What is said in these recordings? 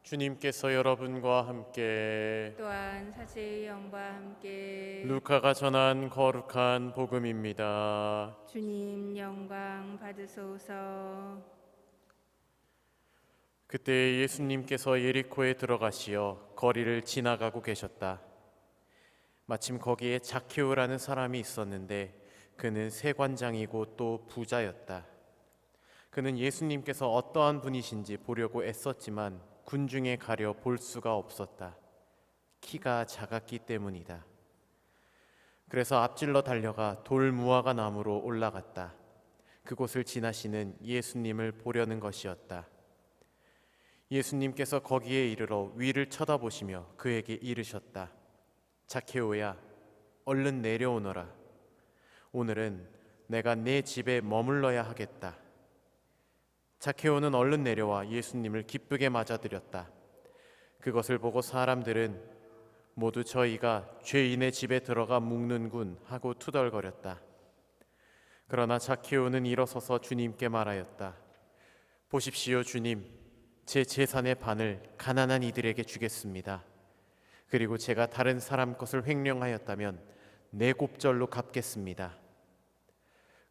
주님께서 여러분과 함께 또한 사제의 영과 함께 루카가 전한 거룩한 복음입니다. 주님 영광 받으소서. 그때 예수님께서 예리코에 들어가시어 거리를 지나가고 계셨다. 마침 거기에 자케오라는 사람이 있었는데 그는 세관장이고 또 부자였다. 그는 예수님께서 어떠한 분이신지 보려고 애썼지만 군중에 가려 볼 수가 없었다. 키가 작았기 때문이다. 그래서 앞질러 달려가 돌무화과 나무로 올라갔다. 그곳을 지나시는 예수님을 보려는 것이었다. 예수님께서 거기에 이르러 위를 쳐다보시며 그에게 이르셨다. 자케오야, 얼른 내려오너라. 오늘은 내가 네 집에 머물러야 하겠다. 자케오는 얼른 내려와 예수님을 기쁘게 맞아들였다. 그것을 보고 사람들은 모두 저희가 죄인의 집에 들어가 묵는군 하고 투덜거렸다. 그러나 자케오는 일어서서 주님께 말하였다. 보십시오, 주님, 제 재산의 반을 가난한 이들에게 주겠습니다. 그리고 제가 다른 사람 것을 횡령하였다면 네 곱절로 갚겠습니다.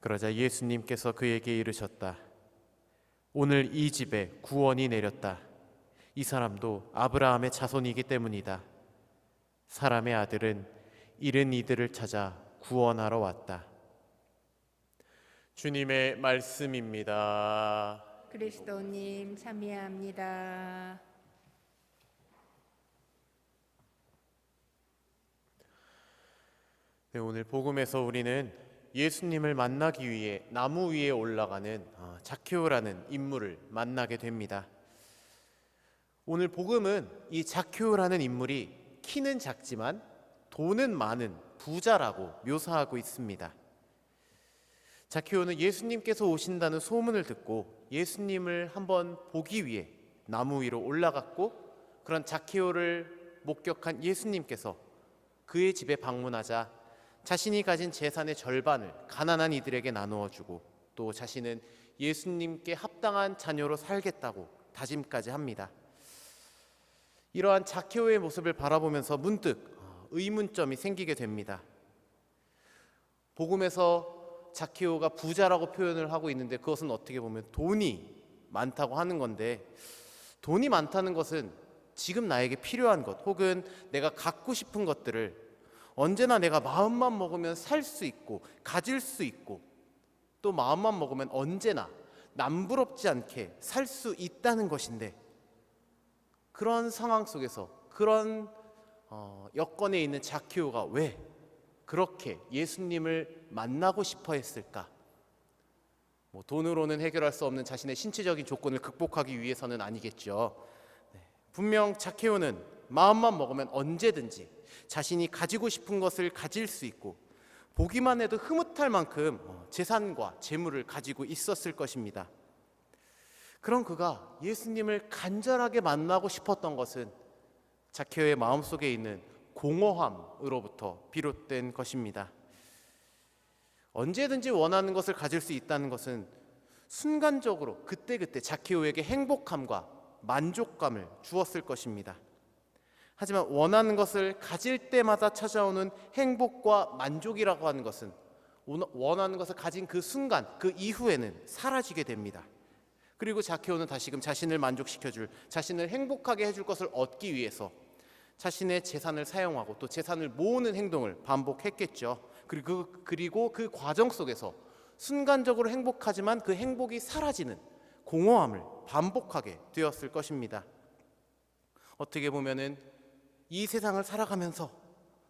그러자 예수님께서 그에게 이르셨다. 오늘 이 집에 구원이 내렸다. 이 사람도 아브라함의 자손이기 때문이다. 사람의 아들은 잃은 이들을 찾아 구원하러 왔다. 주님의 말씀입니다. 그리스도님 참여합니다. 네, 오늘 복음에서 우리는 예수님을 만나기 위해 나무 위에 올라가는 자케오라는 인물을 만나게 됩니다. 오늘 복음은 이 자케오라는 인물이 키는 작지만 돈은 많은 부자라고 묘사하고 있습니다. 자케오는 예수님께서 오신다는 소문을 듣고 예수님을 한번 보기 위해 나무 위로 올라갔고, 그런 자케오를 목격한 예수님께서 그의 집에 방문하자 자신이 가진 재산의 절반을 가난한 이들에게 나누어 주고, 또 자신은 예수님께 합당한 자녀로 살겠다고 다짐까지 합니다. 이러한 자케오의 모습을 바라보면서 문득 의문점이 생기게 됩니다. 복음에서 자케오가 부자라고 표현을 하고 있는데, 그것은 어떻게 보면 돈이 많다고 하는 건데, 돈이 많다는 것은 지금 나에게 필요한 것 혹은 내가 갖고 싶은 것들을 언제나 내가 마음만 먹으면 살 수 있고 가질 수 있고, 또 마음만 먹으면 언제나 남부럽지 않게 살 수 있다는 것인데, 그런 상황 속에서 그런 여건에 있는 자케오가 왜 그렇게 예수님을 만나고 싶어 했을까? 돈으로는 해결할 수 없는 자신의 신체적인 조건을 극복하기 위해서는 아니겠죠. 분명 자케오는 마음만 먹으면 언제든지 자신이 가지고 싶은 것을 가질 수 있고, 보기만 해도 흐뭇할 만큼 재산과 재물을 가지고 있었을 것입니다. 그런 그가 예수님을 간절하게 만나고 싶었던 것은 자케오의 마음속에 있는 공허함으로부터 비롯된 것입니다. 언제든지 원하는 것을 가질 수 있다는 것은 순간적으로 그때그때 자케오에게 행복함과 만족감을 주었을 것입니다. 하지만 원하는 것을 가질 때마다 찾아오는 행복과 만족이라고 하는 것은 원하는 것을 가진 그 순간, 그 이후에는 사라지게 됩니다. 그리고 자케오는 다시금 자신을 만족시켜줄, 자신을 행복하게 해줄 것을 얻기 위해서 자신의 재산을 사용하고 또 재산을 모으는 행동을 반복했겠죠. 그리고 그 과정 속에서 순간적으로 행복하지만 그 행복이 사라지는 공허함을 반복하게 되었을 것입니다. 어떻게 보면은 이 세상을 살아가면서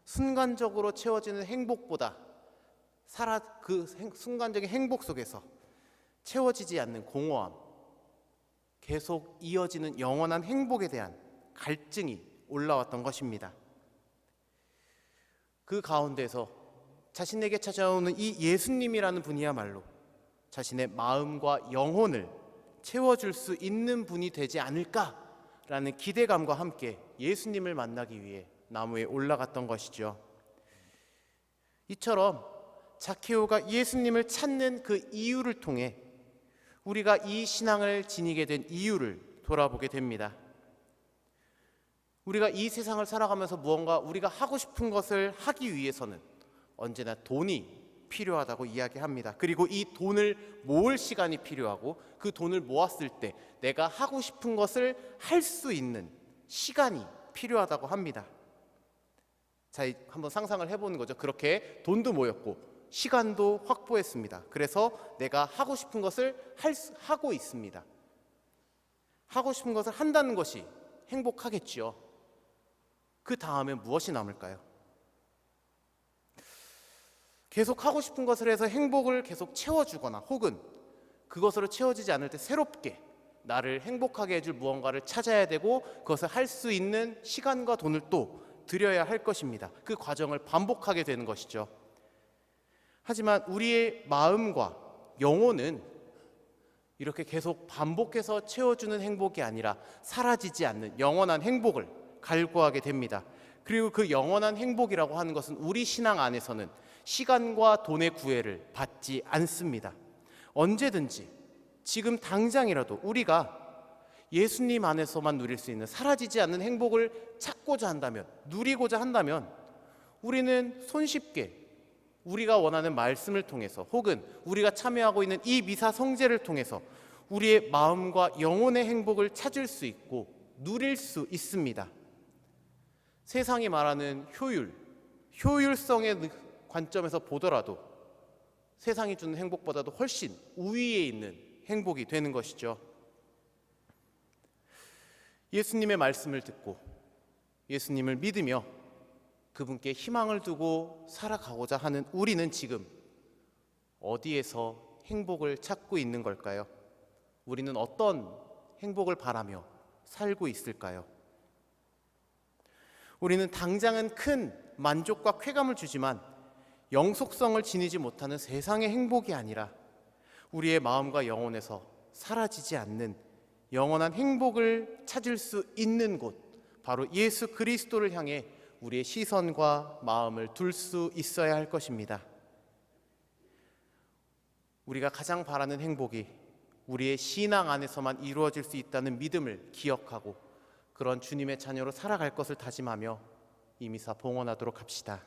순간적으로 채워지는 행복보다 그 순간적인 행복 속에서 채워지지 않는 공허함, 계속 이어지는 영원한 행복에 대한 갈증이 올라왔던 것입니다. 그 가운데서 자신에게 찾아오는 이 예수님이라는 분이야말로 자신의 마음과 영혼을 채워줄 수 있는 분이 되지 않을까라는 기대감과 함께 예수님을 만나기 위해 나무에 올라갔던 것이죠. 이처럼 자케오가 예수님을 찾는 그 이유를 통해 우리가 이 신앙을 지니게 된 이유를 돌아보게 됩니다. 우리가 이 세상을 살아가면서 무언가 우리가 하고 싶은 것을 하기 위해서는 언제나 돈이 필요하다고 이야기합니다. 그리고 이 돈을 모을 시간이 필요하고 그 돈을 모았을 때 내가 하고 싶은 것을 할 수 있는 시간이 필요하다고 합니다. 자, 한번 상상을 해보는 거죠. 그렇게 돈도 모였고 시간도 확보했습니다. 그래서 내가 하고 싶은 것을 하고 있습니다. 하고 싶은 것을 한다는 것이 행복하겠지요. 그 다음에 무엇이 남을까요? 계속 하고 싶은 것을 해서 행복을 계속 채워주거나 혹은 그것으로 채워지지 않을 때 새롭게 나를 행복하게 해줄 무언가를 찾아야 되고 그것을 할 수 있는 시간과 돈을 또 들여야 할 것입니다. 그 과정을 반복하게 되는 것이죠. 하지만 우리의 마음과 영혼은 이렇게 계속 반복해서 채워주는 행복이 아니라 사라지지 않는 영원한 행복을 갈구하게 됩니다. 그리고 그 영원한 행복이라고 하는 것은 우리 신앙 안에서는 시간과 돈의 구애를 받지 않습니다. 언제든지 지금 당장이라도 우리가 예수님 안에서만 누릴 수 있는 사라지지 않는 행복을 찾고자 한다면, 누리고자 한다면 우리는 손쉽게 우리가 원하는 말씀을 통해서 혹은 우리가 참여하고 있는 이 미사 성제를 통해서 우리의 마음과 영혼의 행복을 찾을 수 있고 누릴 수 있습니다. 세상이 말하는 효율성의 관점에서 보더라도 세상이 주는 행복보다도 훨씬 우위에 있는 행복이 되는 것이죠. 예수님의 말씀을 듣고 예수님을 믿으며 그분께 희망을 두고 살아가고자 하는 우리는 지금 어디에서 행복을 찾고 있는 걸까요? 우리는 어떤 행복을 바라며 살고 있을까요? 우리는 당장은 큰 만족과 쾌감을 주지만 영속성을 지니지 못하는 세상의 행복이 아니라 우리의 마음과 영혼에서 사라지지 않는 영원한 행복을 찾을 수 있는 곳, 바로 예수 그리스도를 향해 우리의 시선과 마음을 둘 수 있어야 할 것입니다. 우리가 가장 바라는 행복이 우리의 신앙 안에서만 이루어질 수 있다는 믿음을 기억하고 그런 주님의 자녀로 살아갈 것을 다짐하며 이 미사 봉헌하도록 합시다.